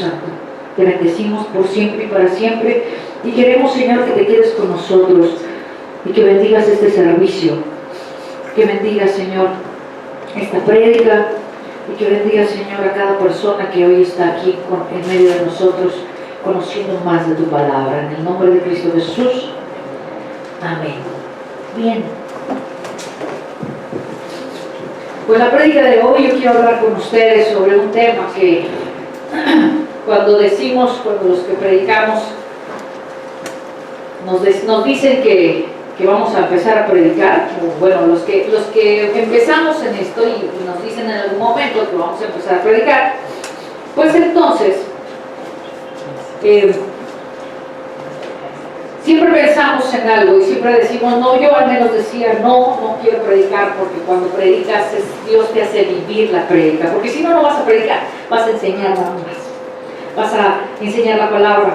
Santo. Te bendecimos por siempre y para siempre. Y queremos, Señor, que te quedes con nosotros y que bendigas este servicio. Que bendigas, Señor, esta prédica. Y que bendigas, Señor, a cada persona que hoy está aquí en medio de nosotros, conociendo más de tu palabra. En el nombre de Cristo Jesús. Amén. Bien. Pues la prédica de hoy yo quiero hablar con ustedes sobre un tema que cuando los que predicamos nos dicen que vamos a empezar a predicar, bueno, los que empezamos en esto y nos dicen en algún momento que vamos a empezar a predicar, pues entonces siempre pensamos en algo y siempre decimos, no, yo al menos decía, no quiero predicar, porque cuando predicas Dios te hace vivir la prédica, porque si no, no vas a predicar, vas a enseñar nada más, vas a enseñar la palabra.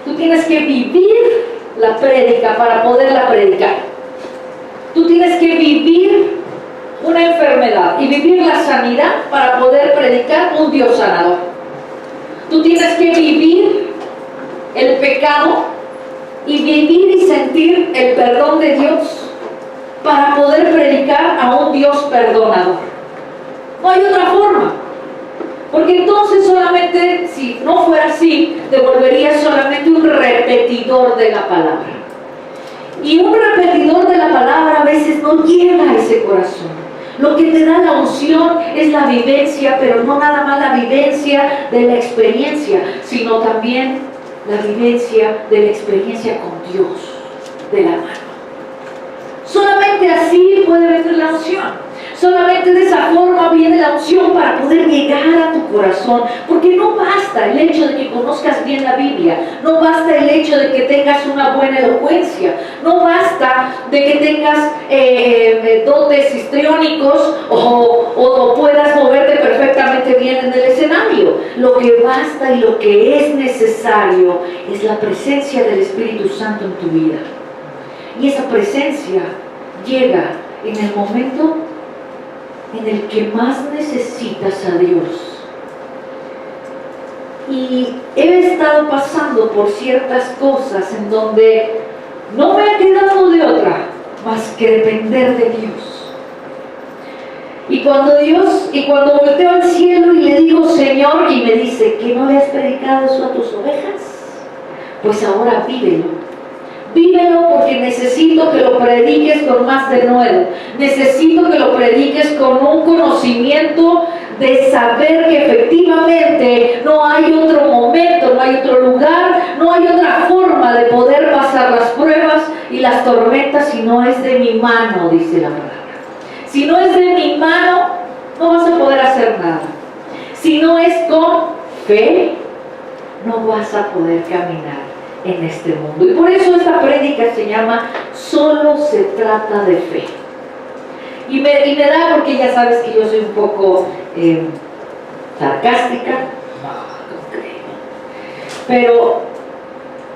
Tú tienes que vivir la prédica para poderla predicar. Tú tienes que vivir una enfermedad y vivir la sanidad para poder predicar un Dios sanador. Tú tienes que vivir el pecado y vivir y sentir el perdón de Dios para poder predicar a un Dios perdonador. No hay otra forma, porque entonces solamente, si no fuera así, te volverías solamente un repetidor de la palabra, y un repetidor de la palabra a veces no llega a ese corazón. Lo que te da la unción es la vivencia, pero no nada más la vivencia de la experiencia, sino también la vivencia de la experiencia con Dios, de la mano. Solamente así puede venir la unción. Solamente de esa forma viene la unción para poder llegar a tu corazón. Porque no basta el hecho de que conozcas bien la Biblia. No basta el hecho de que tengas una buena elocuencia. No basta de que tengas dotes histriónicos o puedas moverte perfectamente bien en el escenario. Lo que basta y lo que es necesario es la presencia del Espíritu Santo en tu vida. Y esa presencia llega en el momento en el que más necesitas a Dios. Y he estado pasando por ciertas cosas en donde no me ha quedado de otra más que depender de Dios. Y cuando volteo al cielo y le digo, Señor, y me dice, ¿que no le has predicado eso a tus ovejas? Pues ahora vívelo. Vívelo, porque necesito que lo prediques con más denuedo. Necesito que lo prediques con un conocimiento de saber que efectivamente no hay otro momento, no hay otro lugar, no hay otra forma de poder pasar las pruebas y las tormentas si no es de mi mano, dice la palabra. Si no es de mi mano, no vas a poder hacer nada. Si no es con fe, no vas a poder caminar en este mundo. Y por eso esta prédica se llama Solo se trata de fe. Y me da, porque ya sabes que yo soy un poco sarcástica. No creo. Pero,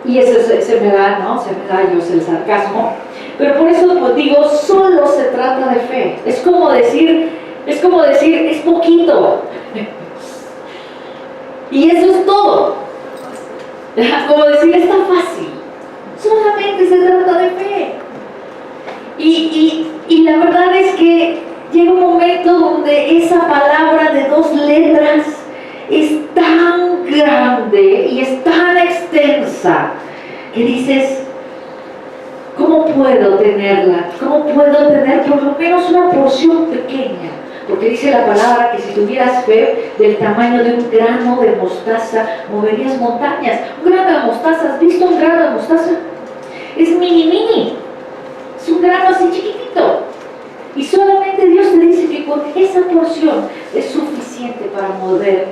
y eso se me da, ¿no? Se me da el sarcasmo. Pero por eso pues, digo, solo se trata de fe. Es como decir, es poquito. Y eso es todo. Como decir, está fácil, solamente se trata de fe. Y la verdad es que llega un momento donde esa palabra de 2 letras es tan grande y es tan extensa que dices, ¿cómo puedo tenerla? ¿Cómo puedo tener por lo menos una porción pequeña? Porque dice la palabra que si tuvieras fe del tamaño de un grano de mostaza, moverías montañas. Un grano de mostaza, ¿has visto un grano de mostaza? Es mini. Es un grano así chiquitito. Y solamente Dios te dice que con esa porción es suficiente para mover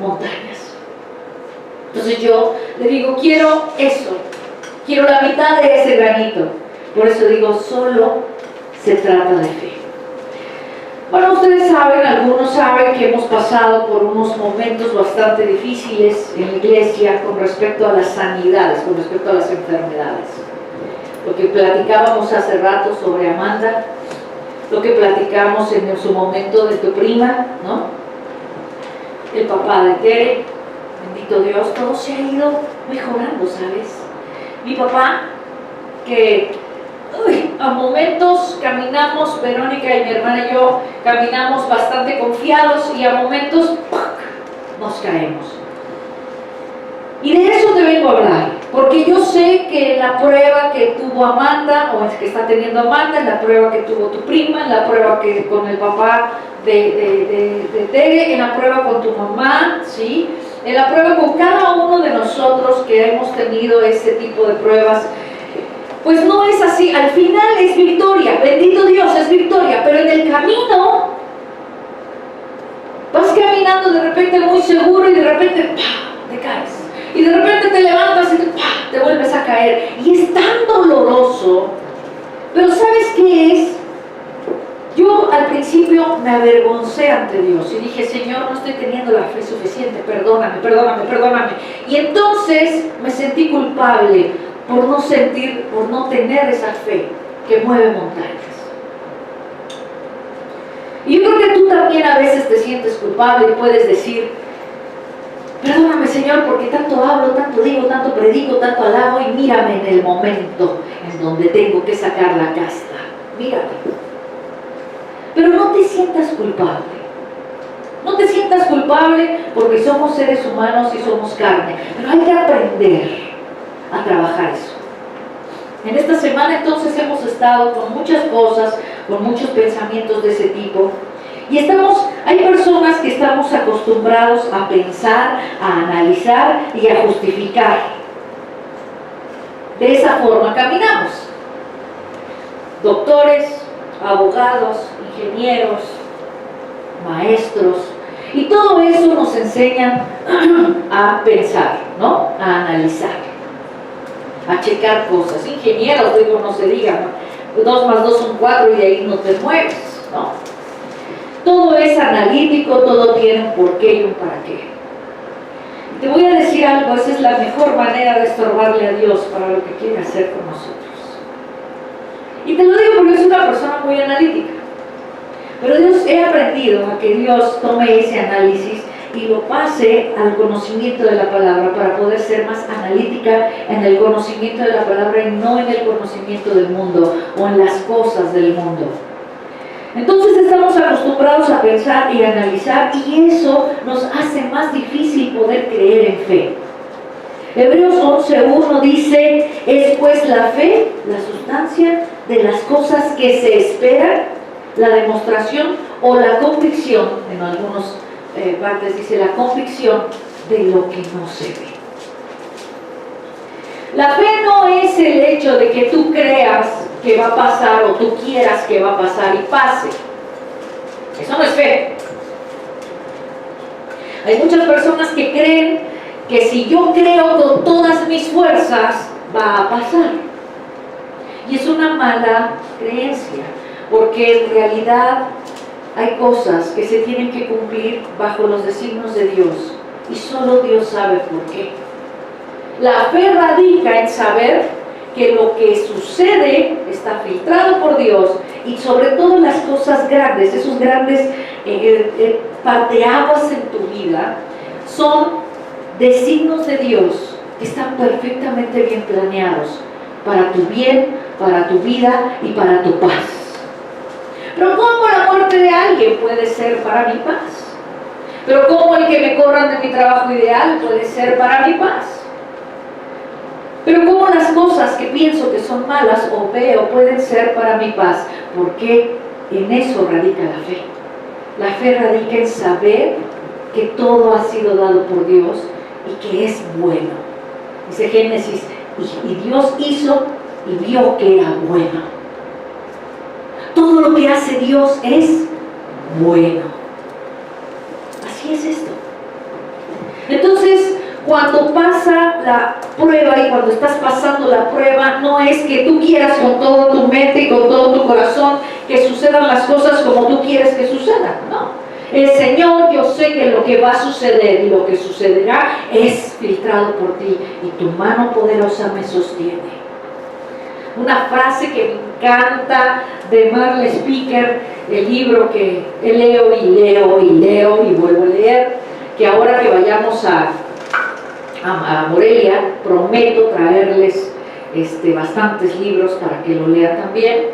montañas. Entonces yo le digo, quiero eso. Quiero la mitad de ese granito. Por eso digo, solo se trata de fe. Bueno, ustedes saben, algunos saben que hemos pasado por unos momentos bastante difíciles en la iglesia con respecto a las sanidades, con respecto a las enfermedades. Lo que platicábamos hace rato sobre Amanda, lo que platicamos en su momento de tu prima, ¿no? El papá de Tere, bendito Dios, todo se ha ido mejorando, ¿sabes? Mi papá, que a momentos caminamos, Verónica y mi hermana y yo, caminamos bastante confiados y a momentos ¡puc!, nos caemos. Y de eso te vengo a hablar, porque yo sé que la prueba que tuvo Amanda, o es que está teniendo Amanda, en la prueba que tuvo tu prima, en la prueba que con el papá de Tere, en la prueba con tu mamá, ¿sí? En la prueba con cada uno de nosotros que hemos tenido ese tipo de pruebas, pues no es así. Al final es victoria, bendito Dios, es victoria, pero en el camino vas caminando de repente muy seguro y de repente ¡pah!, te caes. Y de repente te levantas y ¡pah!, te vuelves a caer. Y es tan doloroso. Pero ¿sabes qué es? Yo al principio me avergoncé ante Dios y dije, Señor, no estoy teniendo la fe suficiente, perdóname, perdóname, perdóname. Y entonces me sentí culpable por no tener esa fe que mueve montañas. Y yo creo que tú también a veces te sientes culpable y puedes decir, perdóname, Señor, porque tanto hablo, tanto digo, tanto predico, tanto alabo y mírame en el momento en donde tengo que sacar la casta. Mírame. Pero no te sientas culpable. No te sientas culpable porque somos seres humanos y somos carne. Pero hay que aprender a trabajar eso. En esta semana entonces hemos estado con muchas cosas, con muchos pensamientos de ese tipo. Y hay personas que estamos acostumbrados a pensar, a analizar y a justificar. De esa forma caminamos. Doctores, abogados, ingenieros, maestros, y todo eso nos enseñan a pensar, ¿no? A analizar, a checar cosas. Ingenieros, digo, no se diga, ¿no? 2 más 2 son 4 y de ahí no te mueves, ¿no? Todo es analítico, todo tiene un porqué y un para qué. Te voy a decir algo, esa es la mejor manera de estorbarle a Dios para lo que quiere hacer con nosotros. Y te lo digo porque soy una persona muy analítica. Pero he aprendido a que Dios tome ese análisis y lo pase al conocimiento de la palabra para poder ser más analítica en el conocimiento de la palabra y no en el conocimiento del mundo o en las cosas del mundo. Entonces estamos acostumbrados a pensar y analizar y eso nos hace más difícil poder creer en fe. Hebreos 11:1 dice, es pues la fe, la sustancia de las cosas que se esperan, la demostración o la convicción, en algunas partes dice la convicción de lo que no se ve. La fe no es el hecho de que tú creas que va a pasar o tú quieras que va a pasar y pase. Eso no es fe. Hay muchas personas que creen que si yo creo con todas mis fuerzas, va a pasar. Y es una mala creencia, porque en realidad hay cosas que se tienen que cumplir bajo los designios de Dios, y solo Dios sabe por qué. La fe radica en saber que lo que sucede está filtrado por Dios, y sobre todo las cosas grandes, esos grandes parteaguas en tu vida, son designios de Dios que están perfectamente bien planeados para tu bien, para tu vida y para tu paz. Pero ¿cómo la muerte de alguien puede ser para mi paz? Pero ¿cómo el que me corran de mi trabajo ideal puede ser para mi paz? Pero ¿cómo las cosas que pienso que son malas o veo pueden ser para mi paz? Porque en eso radica la fe. La fe radica en saber que todo ha sido dado por Dios y que es bueno. Dice Génesis, y Dios hizo y vio que era bueno. Todo lo que hace Dios es bueno. Así es esto. Entonces, cuando pasa la prueba y cuando estás pasando la prueba, no es que tú quieras con toda tu mente y con todo tu corazón que sucedan las cosas como tú quieres que sucedan, no. El Señor, yo sé que lo que va a suceder y lo que sucederá es filtrado por ti y tu mano poderosa me sostiene. Una frase que me encanta de Marley Speaker, el libro que leo y vuelvo a leer, que ahora que vayamos a a Morelia, prometo traerles bastantes libros para que lo lean también,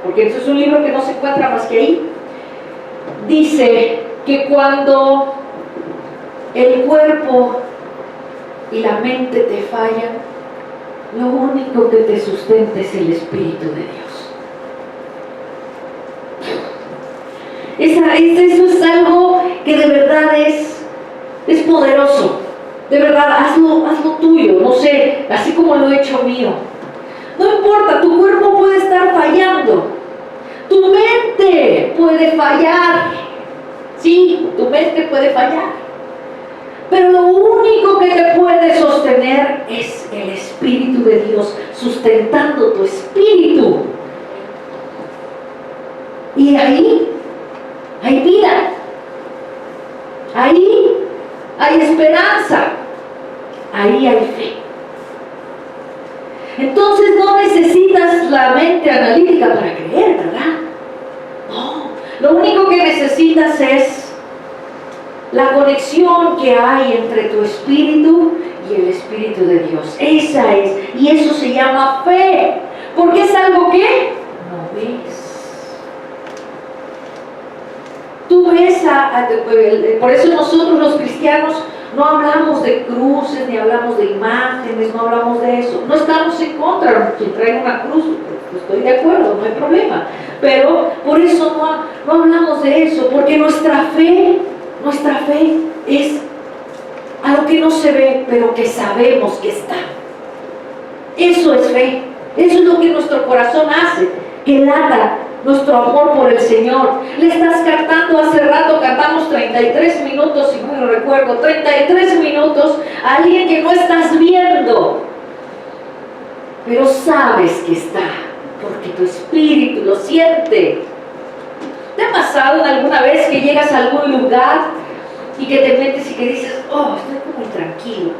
porque eso es un libro que no se encuentra más que ahí. Dice que cuando el cuerpo y la mente te fallan, lo único que te sustenta es el Espíritu de Dios. Eso es algo que de verdad es poderoso. De verdad, hazlo tuyo, no sé, así como lo he hecho mío. No importa, tu cuerpo puede estar fallando, tu mente puede fallar, sí, tu mente puede fallar, pero lo único que te puede sostener es el Espíritu de Dios, sustentando tu espíritu. Y ahí hay vida, ahí hay esperanza, ahí hay fe. Entonces no necesitas la mente analítica para creer, ¿verdad? No, lo único que necesitas es la conexión que hay entre tu espíritu y el Espíritu de Dios. Esa es, y eso se llama fe, porque es algo que no ves. Tú ves por eso nosotros los cristianos no hablamos de cruces, ni hablamos de imágenes, no hablamos de eso. No estamos en contra, si traen una cruz, pues estoy de acuerdo, no hay problema. Pero por eso no hablamos de eso, porque nuestra fe es algo que no se ve, pero que sabemos que está. Eso es fe, eso es lo que nuestro corazón hace, que lata nuestro amor por el Señor. Le estás cantando, hace rato cantamos 33 minutos, si no lo recuerdo, 33 minutos a alguien que no estás viendo, pero sabes que está, porque tu espíritu lo siente. ¿Te ha pasado alguna vez que llegas a algún lugar y que te metes y que dices, oh, estoy como intranquilo,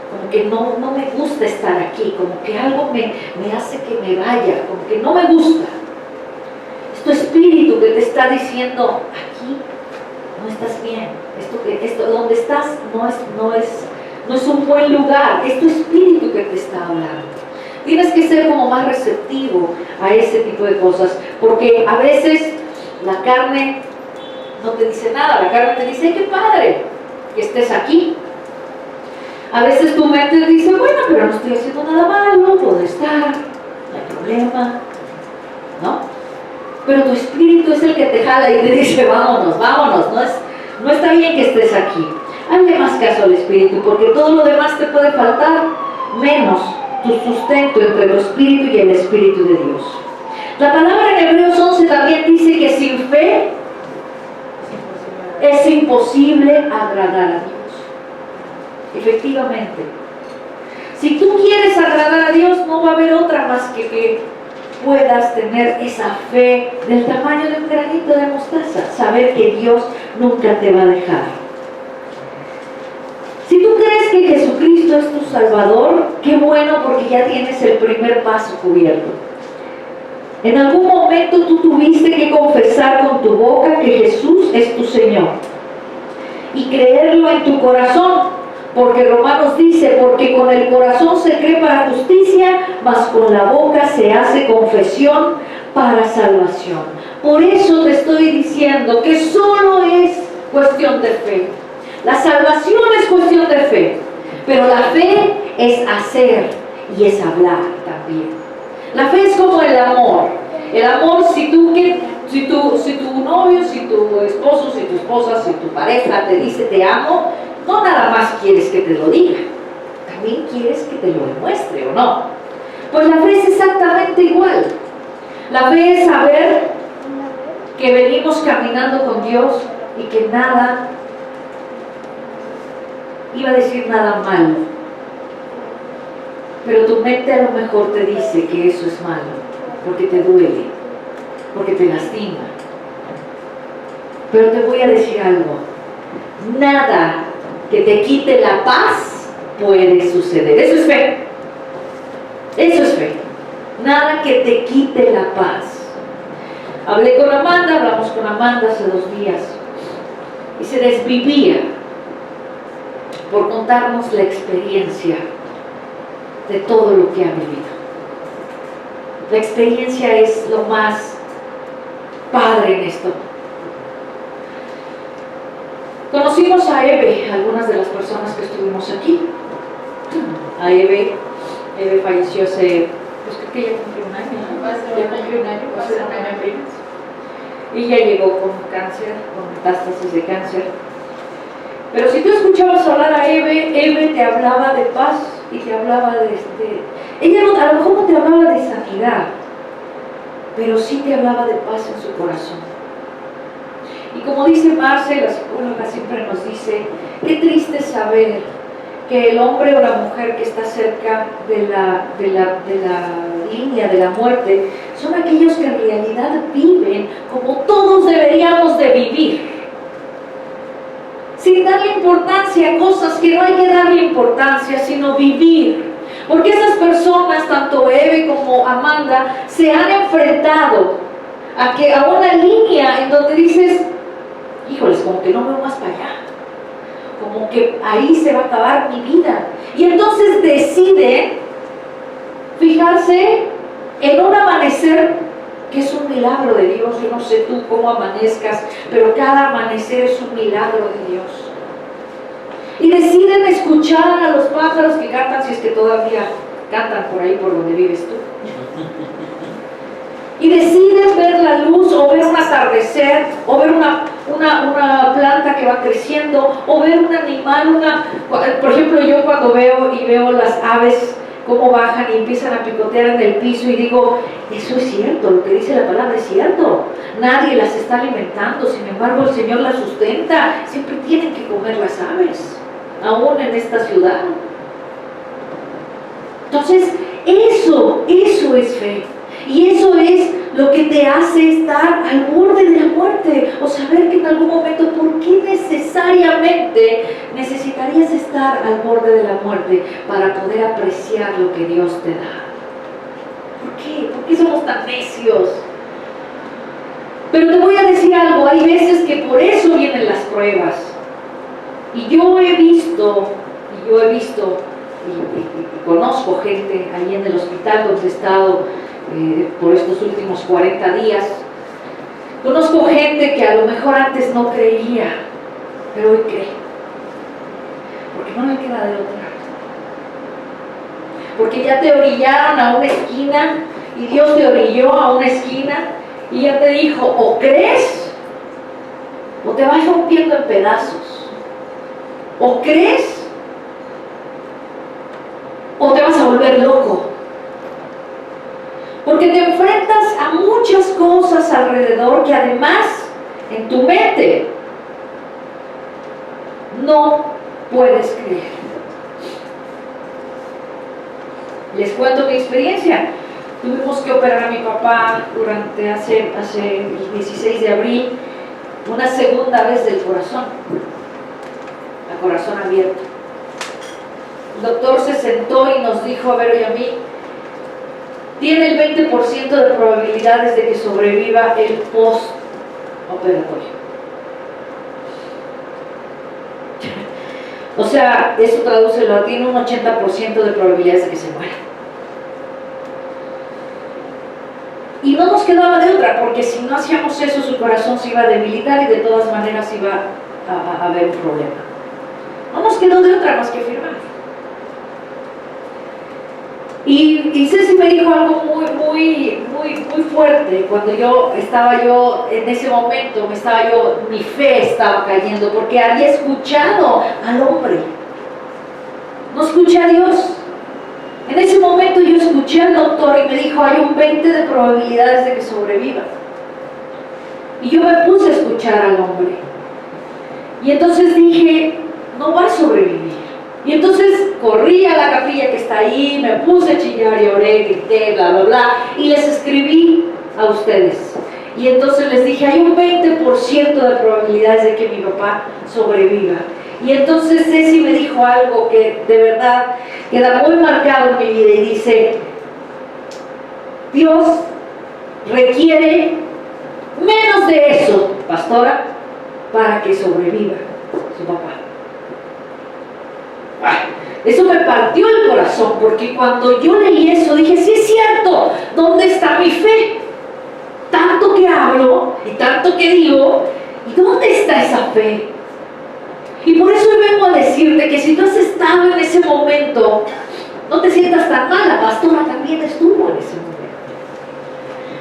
como que no me gusta estar aquí, como que algo me hace que me vaya, como que no me gusta? Es tu espíritu que te está diciendo, aquí no estás bien, esto donde estás no es un buen lugar. Es tu espíritu que te está hablando. Tienes que ser como más receptivo a ese tipo de cosas, porque a veces la carne no te dice nada, la carne te dice, qué padre que estés aquí. A veces tu mente dice, bueno, pero no estoy haciendo nada malo, puedo estar, no hay problema, ¿no? Pero tu espíritu es el que te jala y te dice, vámonos, no está bien que estés aquí. Hazle más caso al espíritu, porque todo lo demás te puede faltar, menos tu sustento entre el espíritu y el Espíritu de Dios. La palabra en Hebreos 11 también dice que sin fe es imposible agradar a Dios. Efectivamente, si tú quieres agradar a Dios, no va a haber otra más que puedas tener esa fe del tamaño de un granito de mostaza, saber que Dios nunca te va a dejar. Si tú crees que Jesucristo es tu Salvador, qué bueno, porque ya tienes el primer paso cubierto. En algún momento tú tuviste que confesar con tu boca que Jesús es tu Señor y creerlo en tu corazón. Porque Romanos dice, porque con el corazón se cree para justicia, mas con la boca se hace confesión para salvación. Por eso te estoy diciendo que solo es cuestión de fe. La salvación es cuestión de fe, pero la fe es hacer y es hablar también. La fe es como el amor. El amor, si tu novio, si tu esposo, si tu esposa, si tu pareja te dice te amo, no nada más quieres que te lo diga, también quieres que te lo demuestre, ¿o no? Pues la fe es exactamente igual. La fe es saber que venimos caminando con Dios y que nada, iba a decir nada malo, pero tu mente a lo mejor te dice que eso es malo, porque te duele, porque te lastima. Pero te voy a decir algo, nada que te quite la paz puede suceder. Eso es fe. Eso es fe. Nada que te quite la paz. Hablamos con Amanda hace 2 días y se desvivía por contarnos la experiencia de todo lo que ha vivido. La experiencia es lo más padre en esto. Conocimos a Eve, algunas de las personas que estuvimos aquí. A Eve falleció hace, pues creo que ya cumplió un año, ¿no? Ya cumplió un año, va a ser un año apenas. Ella llegó con cáncer, con metástasis de cáncer. Pero si tú escuchabas hablar a Eve te hablaba de paz y te hablaba ella no, a lo mejor no te hablaba de sanidad, pero sí te hablaba de paz en su corazón. Y como dice Marce, la psicóloga siempre nos dice, qué triste saber que el hombre o la mujer que está cerca de la línea de la muerte son aquellos que en realidad viven como todos deberíamos de vivir, sin darle importancia a cosas que no hay que darle importancia, sino vivir. Porque esas personas, tanto Eve como Amanda, se han enfrentado a una línea en donde dices, híjoles, como que no veo más para allá, como que ahí se va a acabar mi vida. Y entonces deciden fijarse en un amanecer que es un milagro de Dios. Yo no sé tú cómo amanezcas, pero cada amanecer es un milagro de Dios. Y deciden escuchar a los pájaros que cantan, si es que todavía cantan por ahí por donde vives tú. Y deciden ver la luz, o ver un atardecer, o ver una planta que va creciendo, o ver un animal, por ejemplo, yo cuando veo las aves cómo bajan y empiezan a picotear en el piso y digo, eso es cierto, lo que dice la palabra es cierto, nadie las está alimentando, sin embargo el Señor las sustenta, siempre tienen que comer las aves, aún en esta ciudad. Entonces, eso es fe, y eso es lo que te hace estar al borde de la muerte, o saber que en algún momento, ¿por qué necesariamente necesitarías estar al borde de la muerte para poder apreciar lo que Dios te da? ¿Por qué? ¿Por qué somos tan necios? Pero te voy a decir algo, hay veces que por eso vienen las pruebas. Y yo he visto y conozco gente ahí en el hospital donde he estado por estos últimos 40 días. Conozco gente que a lo mejor antes no creía, pero hoy cree, porque no le queda de otra, porque ya te orillaron a una esquina y Dios te orilló a una esquina y ya te dijo, o crees o te vas rompiendo en pedazos, o crees o te vas a volver loco. Porque te enfrentas a muchas cosas alrededor que además en tu mente no puedes creer. Les cuento mi experiencia. Tuvimos que operar a mi papá hace el 16 de abril, una segunda vez del corazón, a corazón abierto. El doctor se sentó y nos dijo a Vero y a mí, tiene el 20% de probabilidades de que sobreviva el post-operatorio. O sea, eso tradúcelo, tiene un 80% de probabilidades de que se muera. Y no nos quedaba de otra, porque si no hacíamos eso, su corazón se iba a debilitar y de todas maneras iba a haber un problema. No nos quedó de otra más que firmar. Y Ceci me dijo algo muy fuerte cuando en ese momento, mi fe estaba cayendo, porque había escuchado al hombre, no escuché a Dios. En ese momento yo escuché al doctor y me dijo, hay un 20 de probabilidades de que sobreviva. Y yo me puse a escuchar al hombre. Y entonces dije, no va a sobrevivir. Y entonces corrí a la capilla que está ahí, me puse a chillar y oré, grité, bla, bla, bla, y les escribí a ustedes. Y entonces les dije, hay un 20% de probabilidades de que mi papá sobreviva. Y entonces Ceci me dijo algo que de verdad queda muy marcado en mi vida y dice, Dios requiere menos de eso, pastora, para que sobreviva su papá. Ay, eso me partió el corazón, porque cuando yo leí eso dije, sí es cierto, ¿dónde está mi fe? Tanto que hablo y tanto que digo, ¿y dónde está esa fe? Y por eso hoy vengo a decirte que si tú has estado en ese momento, no te sientas tan mal, la pastora también estuvo en ese momento.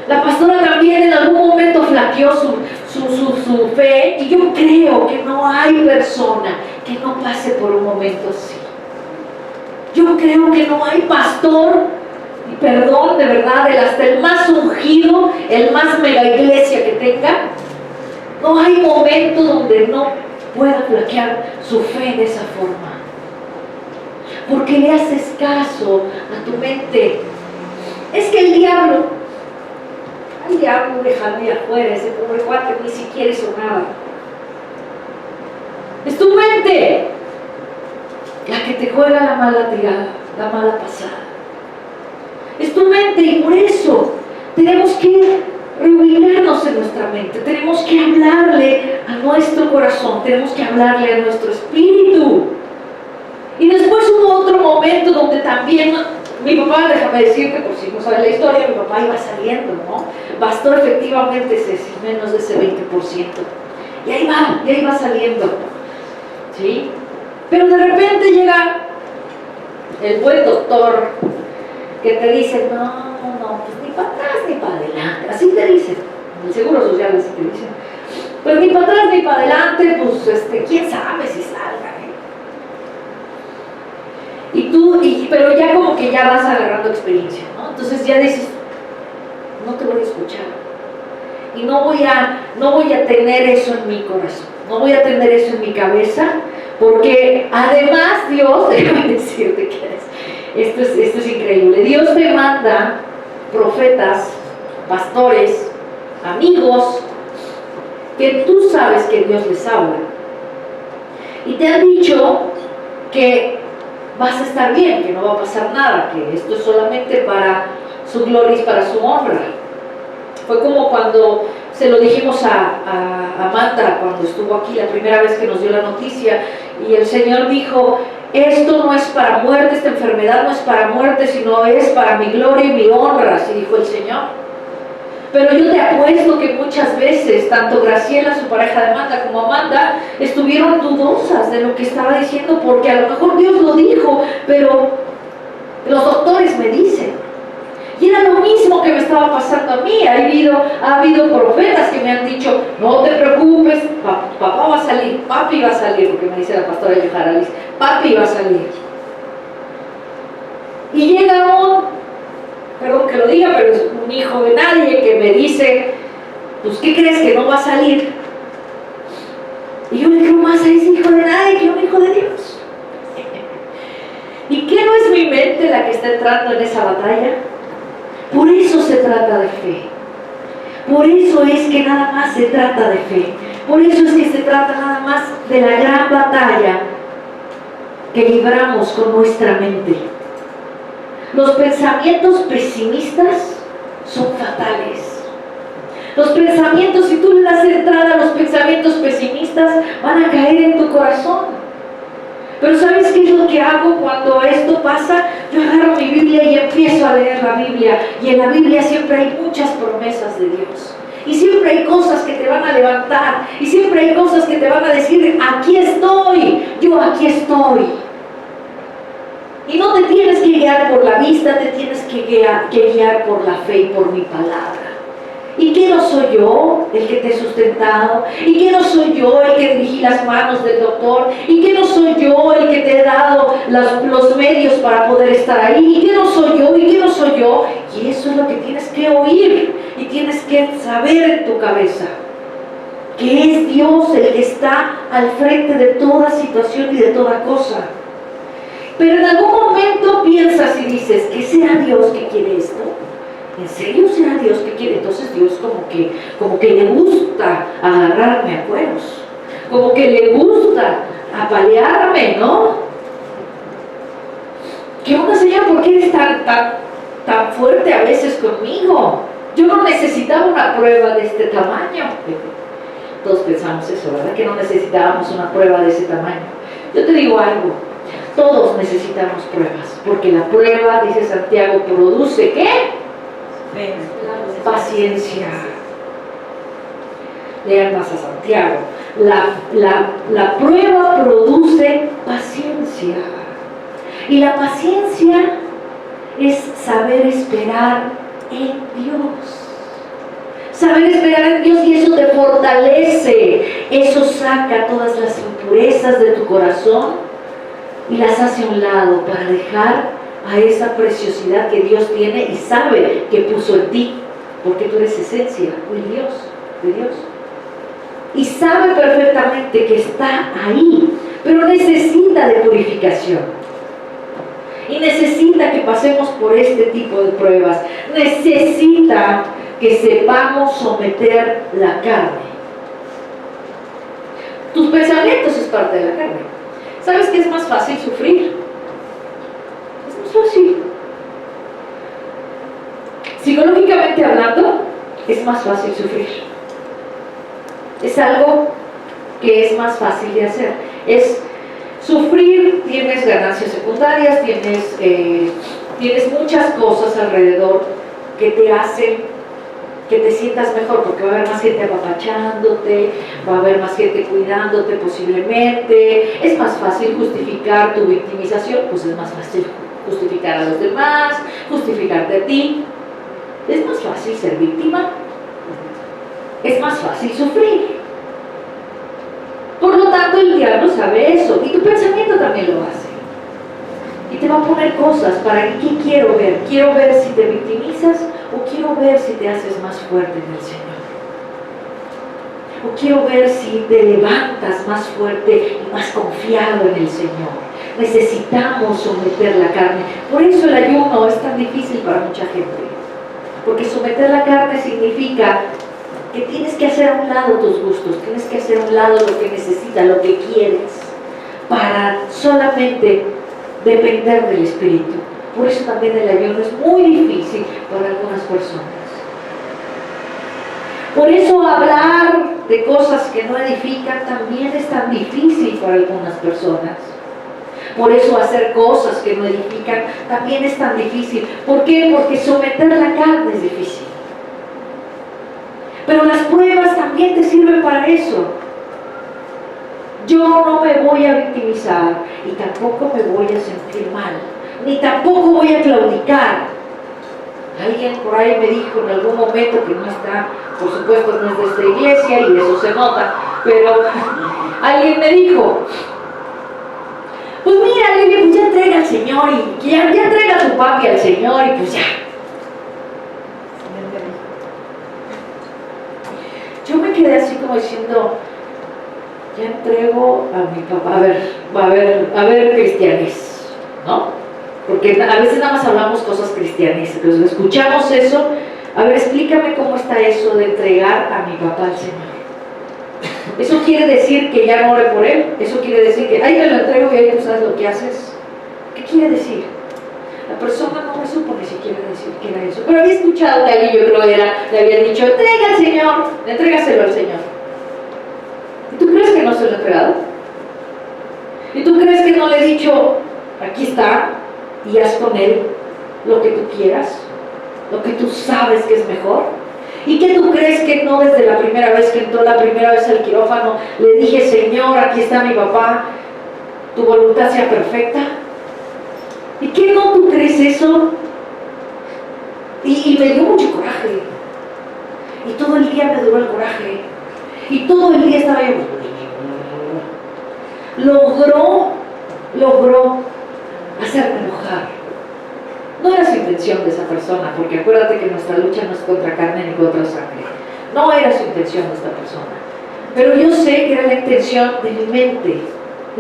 La pastora también en algún momento flaqueó su fe, y yo creo que no hay persona que no pase por un momento así. Yo creo que no hay pastor, y perdón, de verdad, hasta el más ungido, el más mega iglesia que tenga, no hay momento donde no pueda flaquear su fe de esa forma. Porque le haces caso a tu mente. Es que el diablo, déjalo ahí afuera, ese pobre cuate ni siquiera hizo nada. Es tu mente la que te juega la mala tirada, la mala pasada. Es tu mente, y por eso tenemos que reubicarnos en nuestra mente, tenemos que hablarle a nuestro corazón, tenemos que hablarle a nuestro espíritu. Y después hubo otro momento donde también mi papá, déjame decirte, por si no sabes la historia, mi papá iba saliendo, ¿no? Bastó efectivamente menos de ese 20%. Y ahí va saliendo, ¿sí? Pero de repente llega el buen doctor que te dice, no, pues ni para atrás ni para adelante. Así te dicen, en el Seguro Social así te dicen. Pues ni para atrás ni para adelante, pues quién sabe si salga, ¿eh? Pero ya como que ya vas agarrando experiencia, ¿no? Entonces ya dices, no te voy a escuchar. Y no voy a tener eso en mi corazón, no voy a tener eso en mi cabeza, porque además Dios, déjame decirte que esto es increíble, Dios te manda profetas, pastores, amigos, que tú sabes que Dios les habla, y te han dicho que vas a estar bien, que no va a pasar nada, que esto es solamente para su gloria y para su honra. Fue como cuando se lo dijimos a Amanda cuando estuvo aquí la primera vez que nos dio la noticia, y el Señor dijo, esto no es para muerte, esta enfermedad no es para muerte, sino es para mi gloria y mi honra, así dijo el Señor. Pero yo te apuesto que muchas veces, tanto Graciela, su pareja de Amanda, como Amanda, estuvieron dudosas de lo que estaba diciendo, porque a lo mejor Dios lo dijo, pero los doctores me dicen. Y era lo mismo que me estaba pasando a mí. Ha habido profetas que me han dicho, no te preocupes, papá va a salir, papi va a salir, porque me dice la pastora Yohara, papi va a salir. Y llega perdón que lo diga, pero es un hijo de nadie que me dice, pues ¿qué crees que no va a salir? Y yo le creo más a ese hijo de nadie que a un hijo de Dios. ¿Y qué no es mi mente la que está entrando en esa batalla? Por eso se trata de fe. Por eso es que nada más se trata de fe. Por eso es que se trata nada más de la gran batalla que libramos con nuestra mente. Los pensamientos pesimistas son fatales. Los pensamientos, si tú le das entrada a los pensamientos pesimistas, van a caer en tu corazón. Pero ¿sabes qué es lo que hago cuando esto pasa? Yo agarro mi Biblia y empiezo a leer la Biblia. Y en la Biblia siempre hay muchas promesas de Dios. Y siempre hay cosas que te van a levantar. Y siempre hay cosas que te van a decir, aquí estoy, yo aquí estoy. Y no te tienes que guiar por la vista, te tienes que guiar por la fe y por mi palabra. ¿Y qué no soy yo el que te he sustentado? ¿Y qué no soy yo el que dirigí las manos del doctor? ¿Y qué no soy yo el que te he dado los medios para poder estar ahí? ¿Y qué no soy yo? ¿Y qué no soy yo? Y eso es lo que tienes que oír y tienes que saber en tu cabeza. Que es Dios el que está al frente de toda situación y de toda cosa. Pero en algún momento piensas y dices, ¿qué será Dios que quiere esto? ¿En serio será Dios que quiere? Entonces Dios como que le gusta agarrarme a cueros, como que le gusta apalearme, ¿no? ¿Qué onda, Señor? ¿Por qué eres tan fuerte a veces conmigo? Yo no necesitaba una prueba de este tamaño. Todos pensamos eso, ¿verdad? Que no necesitábamos una prueba de ese tamaño. Yo te digo algo, Todos necesitamos pruebas, porque la prueba, dice Santiago, produce ¿qué? Paciencia. Lean más a Santiago. La prueba produce paciencia. Y la paciencia es saber esperar en Dios. Saber esperar en Dios, y eso te fortalece. Eso saca todas las impurezas de tu corazón y las hace a un lado para dejar a esa preciosidad que Dios tiene y sabe que puso en ti, porque tú eres esencia de Dios. Y sabe perfectamente que está ahí, pero necesita de purificación. Y necesita que pasemos por este tipo de pruebas. Necesita que sepamos someter la carne. Tus pensamientos es parte de la carne. ¿Sabes qué es más fácil sufrir? Es más fácil. Psicológicamente hablando, es más fácil sufrir. Es algo que es más fácil de hacer. Es sufrir, tienes ganancias secundarias, tienes muchas cosas alrededor que te hacen que te sientas mejor, porque va a haber más gente apapachándote, va a haber más gente cuidándote posiblemente. Es más fácil justificar tu victimización, pues es más fácil justificar a los demás, justificarte a ti. Es más fácil ser víctima, es más fácil sufrir. Por lo tanto, el diablo sabe eso, y tu pensamiento también lo hace. Y te va a poner cosas para ¿qué quiero ver? ¿Quiero ver si te victimizas o quiero ver si te haces más fuerte en el Señor? O quiero ver si te levantas más fuerte y más confiado en el Señor. Necesitamos someter la carne. Por eso el ayuno es tan difícil para mucha gente. Porque someter la carne significa que tienes que hacer a un lado tus gustos, tienes que hacer a un lado lo que necesitas, lo que quieres, para solamente depender del Espíritu. Por eso también el ayuno es muy difícil para algunas personas. Por eso hablar de cosas que no edifican también es tan difícil para algunas personas. Por eso hacer cosas que no edifican también es tan difícil. ¿Por qué? Porque someter la carne es difícil. Pero las pruebas también te sirven para eso. Yo no me voy a victimizar y tampoco me voy a sentir mal, ni tampoco voy a claudicar. Alguien por ahí me dijo en algún momento, que no está, por supuesto no es de esta iglesia y eso se nota, pero alguien me dijo, pues mira Lili, pues ya entrega al Señor y ya entrega a tu papi al Señor y pues ya. Yo me quedé así como diciendo, ya entrego a mi papá, a ver cristianes, ¿no? Porque a veces nada más hablamos cosas cristianas, pero escuchamos eso. A ver, explícame cómo está eso de entregar a mi papá al Señor. ¿Eso quiere decir que ya no ore por él? ¿Eso quiere decir que, ay, te lo entrego y ahí tú sabes lo que haces? ¿Qué quiere decir? La persona no me supo ni siquiera decir que era eso. Pero había escuchado que alguien, yo creo le había dicho, entrega al Señor, entrégaselo al Señor. ¿Y tú crees que no se lo he entregado? ¿Y tú crees que no le he dicho, aquí está, y haz con él lo que tú quieras, lo que tú sabes que es mejor? ¿Y qué tú crees que no desde la primera vez que entró, la primera vez al quirófano, le dije, Señor, aquí está mi papá, tu voluntad sea perfecta? ¿Y qué no tú crees eso? Y me dio mucho coraje. Y todo el día me duró el coraje. Y todo el día estaba yo. Logró hacerme enojar. No era su intención de esa persona, porque acuérdate que nuestra lucha no es contra carne ni contra sangre. No era su intención de esta persona. Pero yo sé que era la intención de mi mente.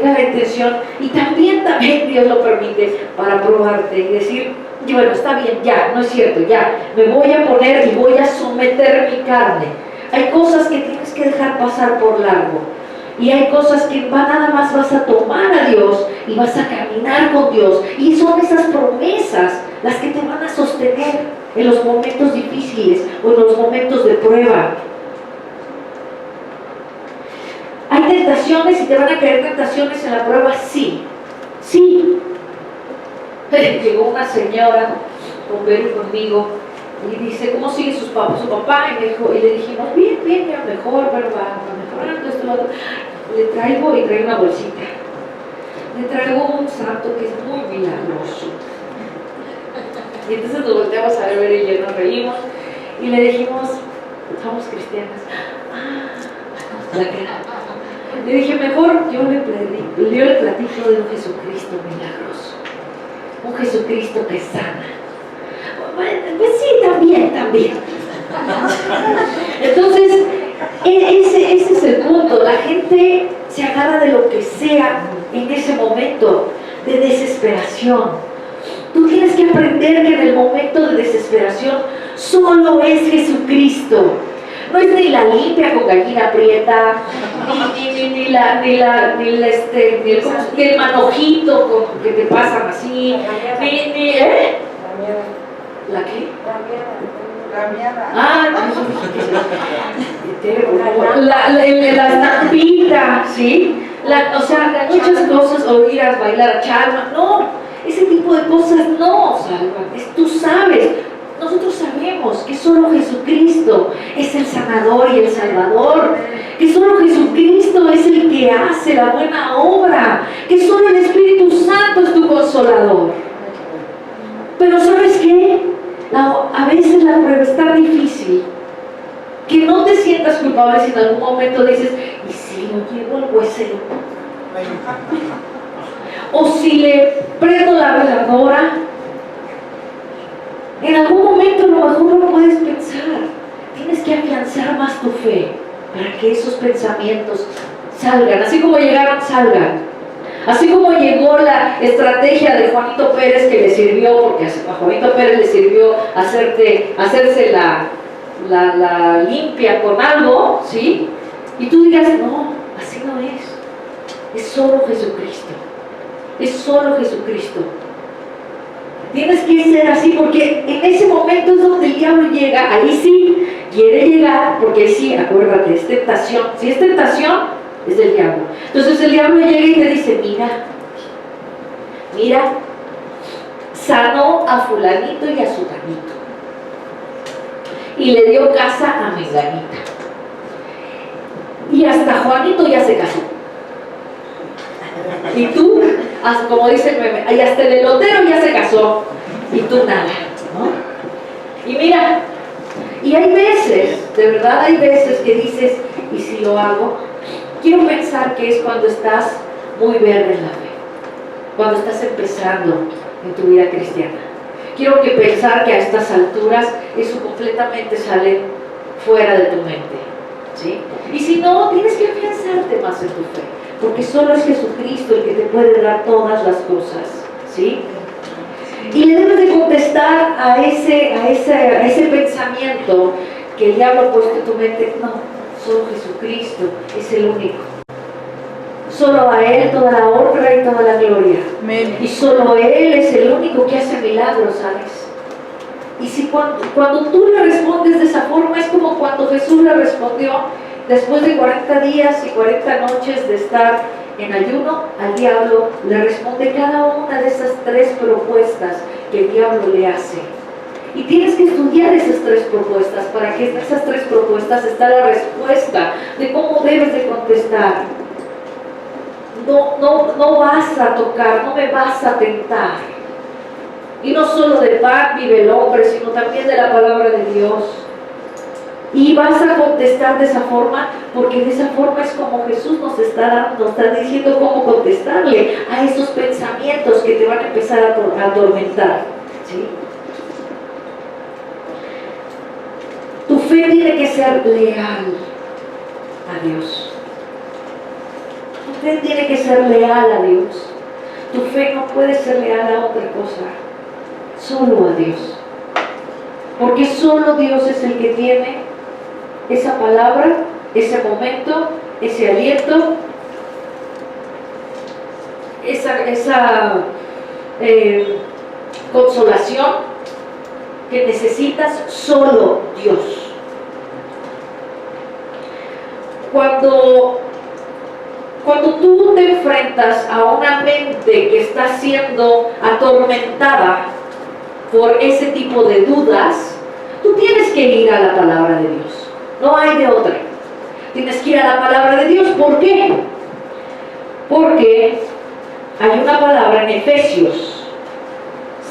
Era la intención, y también Dios lo permite para probarte y decir, y bueno, está bien, ya, no es cierto, ya, me voy a poner y voy a someter mi carne. Hay cosas que tienes que dejar pasar por largo, y hay cosas que nada más vas a tomar a Dios y vas a caminar con Dios, y son esas promesas las que te van a sostener en los momentos difíciles o en los momentos de prueba. Hay tentaciones y te van a caer tentaciones en la prueba, sí, Sí. Llegó una señora con Pedro y conmigo y dice, ¿cómo sigue su papá? Y le dijimos, bien, ya mejor, pero va mejorando esto, lo otro. Le traigo una bolsita. Le traigo un santo que es muy milagroso. Y entonces nos volteamos a ver y yo, nos reímos y le dijimos, somos cristianas. Le dije, mejor yo le platico de un Jesucristo milagroso, un Jesucristo que sana. Pues sí, también. Entonces, ese es el punto. La gente se agarra de lo que sea en ese momento de desesperación. Tú tienes que aprender que en el momento de desesperación solo es Jesucristo. No es ni la limpia con gallina prieta, ni el manojito que te pasan así, ¿La qué? La estampita, ¿sí? O sea, muchas cosas, o ir a bailar a charma, no, ese tipo de cosas no salvan. Tú sabes, nosotros sabemos que solo Jesucristo es el sanador y el salvador, que solo Jesucristo es el que hace la buena obra, que solo el Espíritu Santo es tu consolador. Pero ¿sabes qué? A veces la prueba es tan difícil que no te sientas culpable si en algún momento dices, ¿y si lo llevo al huesero? O si le prendo la veladora. En algún momento a lo mejor lo puedes pensar. Tienes que afianzar más tu fe para que esos pensamientos salgan, así como llegaron, salgan. Así como llegó la estrategia de Juanito Pérez, que le sirvió, porque a Juanito Pérez le sirvió hacerse la limpia con algo, ¿sí? Y tú digas, no, así no es solo Jesucristo, es solo Jesucristo. Tienes que ser así, porque en ese momento es donde el diablo llega, ahí sí, quiere llegar, porque sí, acuérdate, es tentación. Si es tentación, es del diablo. Entonces el diablo llega y te dice, mira, sanó a fulanito y a sutanito, y le dio casa a menganita, y hasta Juanito ya se casó, y tú, como dice el meme, y hasta el elotero ya se casó, y tú nada, ¿no? Y mira, y hay veces, de verdad hay veces que dices, ¿y si lo hago? Quiero pensar que es cuando estás muy verde en la fe, cuando estás empezando en tu vida cristiana. Quiero pensar que a estas alturas eso completamente sale fuera de tu mente, ¿sí? Y si no, tienes que afianzarte más en tu fe, porque solo es Jesucristo el que te puede dar todas las cosas, ¿sí? Y le debes de contestar a ese pensamiento que el diablo ha puesto en tu mente. No, solo Jesucristo es el único. Solo a Él toda la honra y toda la gloria. Amén. Y solo Él es el único que hace milagros, ¿sabes? Y si cuando tú le respondes de esa forma, es como cuando Jesús le respondió después de 40 días y 40 noches de estar en ayuno. Al diablo le responde cada una de esas 3 propuestas que el diablo le hace. Y tienes que estudiar esas 3 propuestas, para que en esas 3 propuestas está la respuesta de cómo debes de contestar. No vas a tocar, no me vas a tentar. Y no solo de pan vive el hombre, sino también de la palabra de Dios. Y vas a contestar de esa forma, porque de esa forma es como Jesús nos está diciendo cómo contestarle a esos pensamientos que te van a empezar a atormentar, ¿sí? Tu fe tiene que ser leal a Dios. Tu fe tiene que ser leal a Dios. Tu fe no puede ser leal a otra cosa, solo a Dios. Porque solo Dios es el que tiene esa palabra, ese momento, ese aliento, esa consolación que necesitas, solo Dios. Cuando cuando tú te enfrentas a una mente que está siendo atormentada por ese tipo de dudas, tú tienes que ir a la palabra de Dios. No hay de otra. Tienes que ir a la palabra de Dios. ¿Por qué? Porque hay una palabra en Efesios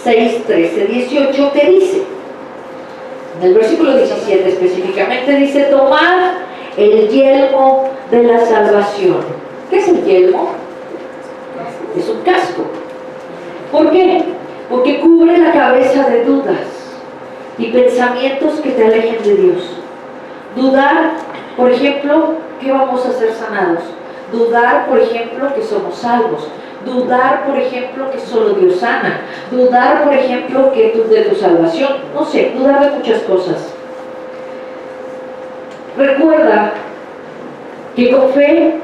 6, 13, 18 que dice, en el versículo 17 específicamente, dice: tomad el yelmo de la salvación. ¿Qué es el yelmo? Es un casco. ¿Por qué? Porque cubre la cabeza de dudas y pensamientos que te alejen de Dios. Dudar, por ejemplo, que vamos a ser sanados. Dudar, por ejemplo, que somos salvos. Dudar, por ejemplo, que solo Dios sana. Dudar, por ejemplo, que de tu salvación. No sé, dudar de muchas cosas. Recuerda que con fe,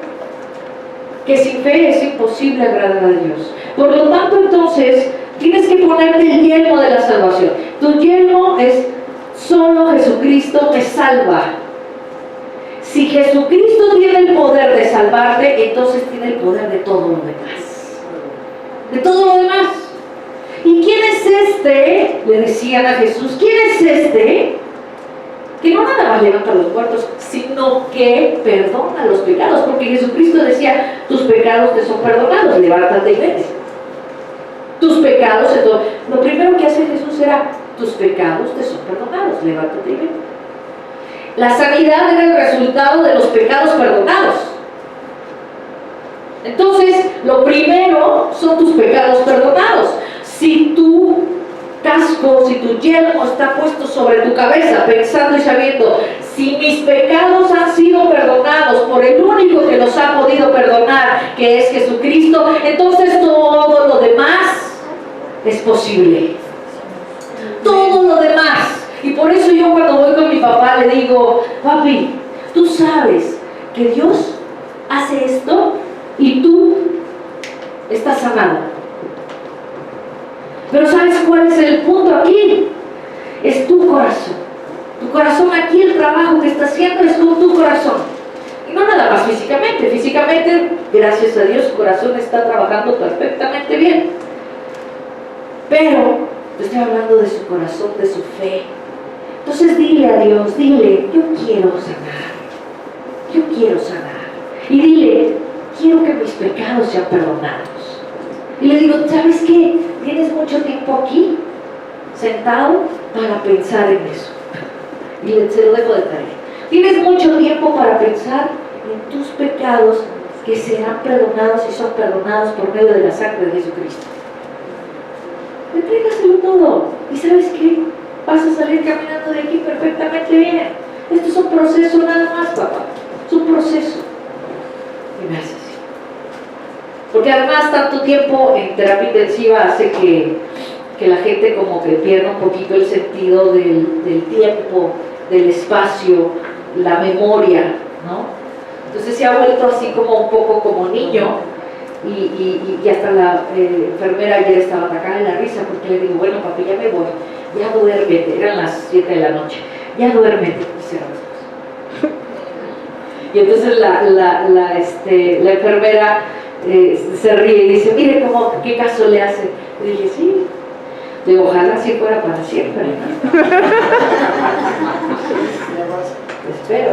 que sin fe es imposible agradar a Dios. Por lo tanto, entonces, tienes que ponerte el yelmo de la salvación. Tu yelmo es: solo Jesucristo me salva. Si Jesucristo tiene el poder de salvarte, entonces tiene el poder de todo lo demás. De todo lo demás. ¿Y quién es este? Le decían a Jesús: ¿quién es este? Que no nada más levanta los muertos, sino que perdona los pecados. Porque Jesucristo decía: tus pecados te son perdonados, levántate y vete. Tus pecados, entonces, lo primero que hace Jesús era: tus pecados te son perdonados, levántate y vete. La sanidad era el resultado de los pecados perdonados. Entonces, lo primero son tus pecados perdonados. Si tu casco, si tu yelmo está puesto sobre tu cabeza, pensando y sabiendo: si mis pecados han sido perdonados por el único que los ha podido perdonar, que es Jesucristo, entonces todo lo demás es posible. Todo lo demás. Y por eso yo, cuando voy con mi papá, le digo: papi, tú sabes que Dios hace esto y tú estás sanado. Pero ¿sabes cuál es el punto aquí? Es tu corazón. Tu corazón aquí, el trabajo que está haciendo es con tu corazón. Y no nada más físicamente. Físicamente, gracias a Dios, su corazón está trabajando perfectamente bien. Pero yo estoy hablando de su corazón, de su fe. Entonces dile a Dios, dile: yo quiero sanar. Yo quiero sanar. Y dile: quiero que mis pecados sean perdonados. Y le digo: ¿sabes qué? Tienes mucho tiempo aquí, sentado, para pensar en eso. Y se lo dejo de tarea. Tienes mucho tiempo para pensar en tus pecados, que serán perdonados y son perdonados por medio de la sangre de Jesucristo. Entrégaselo todo. ¿Y sabes qué? Vas a salir caminando de aquí perfectamente bien. Esto es un proceso nada más, papá. Es un proceso. Y me hace así. Porque además tanto tiempo en terapia intensiva hace que la gente como que pierda un poquito el sentido del tiempo, del espacio, la memoria, ¿no? Entonces se ha vuelto así como un poco como niño. Y hasta la enfermera ayer estaba atacada en la risa, porque le digo: bueno, papi, ya me voy, ya duérmete. Eran las 7 de la noche, ya duérmete. Y entonces la enfermera se ríe y dice: mire qué caso le hace. Y dije: sí, ojalá así fuera para siempre, ¿no? Espero.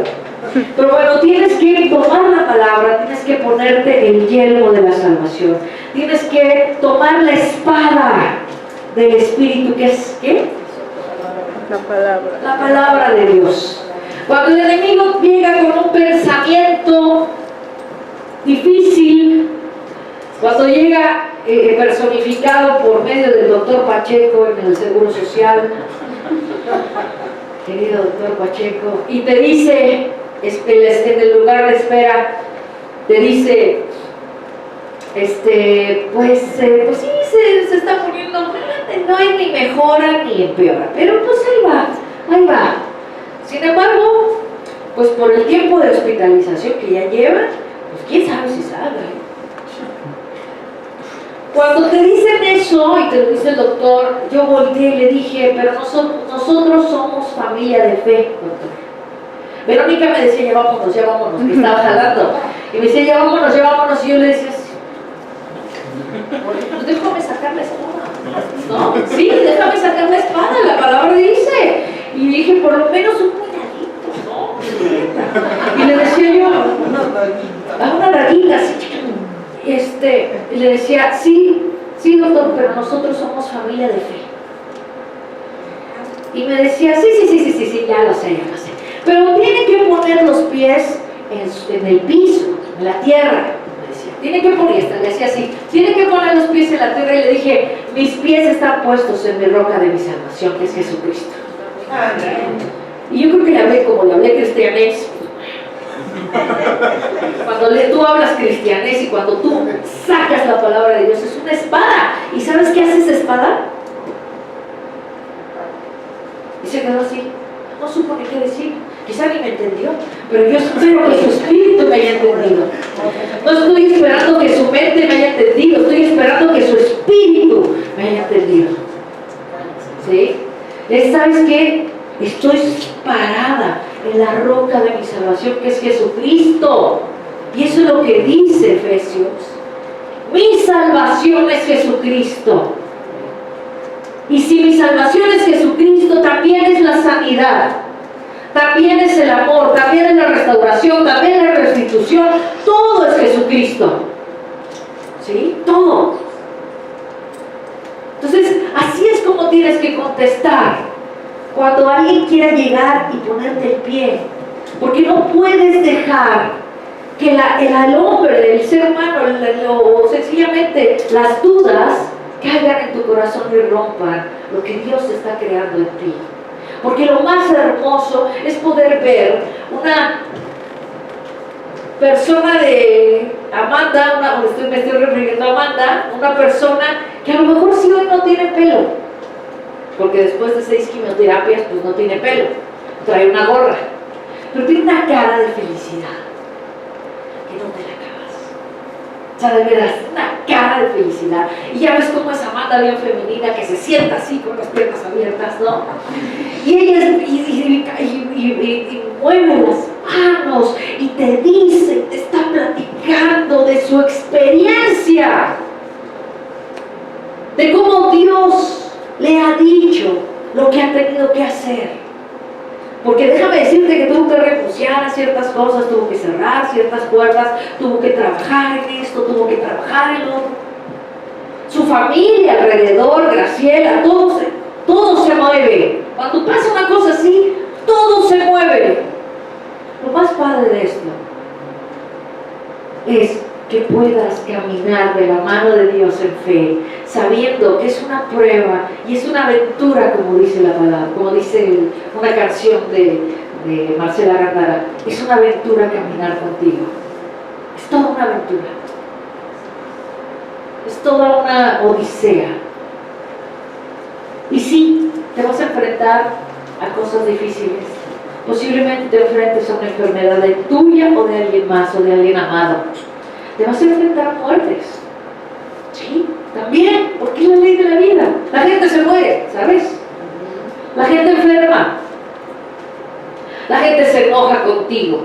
Pero bueno, tienes que tomar la palabra, tienes que ponerte el yelmo de la salvación, tienes que tomar la espada del Espíritu, que es ¿qué? La palabra de Dios. Cuando el enemigo llega con un pensamiento difícil, cuando llega personificado por medio del doctor Pacheco en el Seguro Social, querido doctor Pacheco, y te dice, en el lugar de espera, te dice: pues sí, se está poniendo, no hay ni mejora ni empeora, pero pues ahí va. Sin embargo, pues por el tiempo de hospitalización que ya lleva, pues quién sabe si salga. Cuando te dicen eso y te lo dice el doctor, yo volteé y le dije: pero nosotros somos familia de fe, doctor. Verónica me decía: ya vámonos, que estaba jalando. Y me decía, ya vámonos, y yo le decía así, pues déjame sacar la espada, ¿no? Sí, déjame sacar la espada, la palabra dice. Y dije, por lo menos un puñadito, ¿no? Y le decía yo, una daguita, así, y le decía, sí, doctor, pero nosotros somos familia de fe. Y me decía, sí, ya lo sé. Pero tiene que poner los pies en el piso, en la tierra. Me decía, tiene que poner, le decía así, tiene que poner los pies en la tierra. Y le dije, mis pies están puestos en mi roca de mi salvación, que es Jesucristo. Y yo creo que le hablé cristianés. Cuando tú hablas cristianés y cuando tú sacas la palabra de Dios, es una espada. ¿Y sabes qué hace esa espada? Y se quedó así, no supo ni qué decir, quizá ni me entendió, pero yo espero que su espíritu me haya entendido. No estoy esperando que su mente me haya entendido, estoy esperando que su espíritu me haya entendido. ¿Sí? ¿Sabes qué? Estoy parada en la roca de mi salvación, que es Jesucristo. Y eso es lo que dice Efesios. Mi salvación es Jesucristo. Y si mi salvación es Jesucristo, también es la sanidad, también es el amor, también es la restauración, también es la restitución. Todo es Jesucristo. ¿Sí? Todo. Entonces, así es como tienes que contestar cuando alguien quiera llegar y ponerte el pie. Porque no puedes dejar que el hombre, el ser humano, o sencillamente las dudas caigan en tu corazón y rompan lo que Dios está creando en ti. Porque lo más hermoso es poder ver una persona de Amanda, me estoy refiriendo a Amanda, una persona que a lo mejor sí hoy no tiene pelo, porque después de 6 quimioterapias pues no tiene pelo, trae una gorra, pero tiene una cara de felicidad que no te la acabas. O sea, de veras, una cara de felicidad. Y ya ves cómo es Amanda, bien femenina, que se sienta así con las piernas abiertas, ¿no? Y ella y mueve las manos y te dice, te está platicando de su experiencia, de cómo Dios le ha dicho lo que ha tenido que hacer. Porque déjame decirte que tuvo que renunciar a ciertas cosas, tuvo que cerrar ciertas puertas, tuvo que trabajar en esto, tuvo que trabajar en lo otro. Su familia alrededor, Graciela, todo se mueve. Cuando pasa una cosa así, todo se mueve. Lo más padre de esto es que puedas caminar de la mano de Dios en fe, sabiendo que es una prueba y es una aventura, como dice la palabra, como dice una canción de Marcela Gándara, es una aventura caminar contigo. Es toda una aventura. Es toda una odisea. Y sí, te vas a enfrentar a cosas difíciles. Posiblemente te enfrentes a una enfermedad de tuya o de alguien más o de alguien amado. Te vas a enfrentar a muertes. Sí, también, porque es la ley de la vida. La gente se muere, ¿sabes? La gente enferma. La gente se enoja contigo.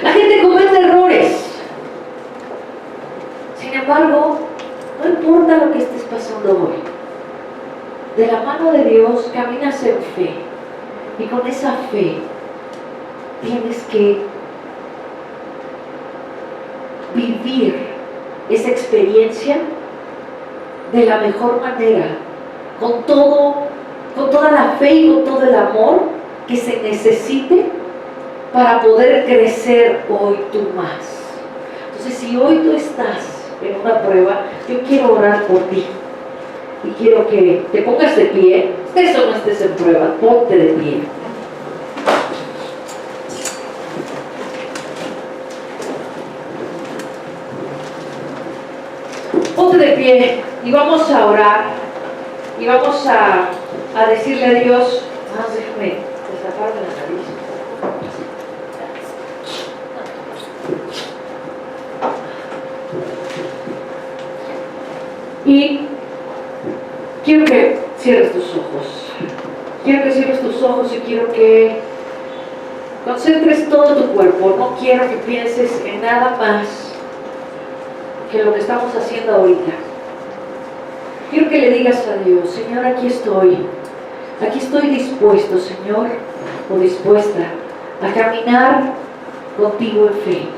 La gente comete errores. Sin embargo, no importa lo que estés pasando hoy. De la mano de Dios caminas en fe. Y con esa fe tienes que vivir esa experiencia de la mejor manera, con toda la fe y con todo el amor que se necesite para poder crecer hoy tú más. Entonces, si hoy tú estás en una prueba, yo quiero orar por ti y quiero que te pongas de pie. Estés o no estés en prueba, ponte de pie. Ponte de pie y vamos a orar y vamos a decirle a Dios, déjame destaparme la nariz. Y quiero que cierres tus ojos. Quiero que cierres tus ojos y quiero que concentres todo tu cuerpo. No quiero que pienses en nada más que lo que estamos haciendo ahorita. Quiero que le digas a Dios: Señor, aquí estoy dispuesto, Señor, o dispuesta a caminar contigo en fe.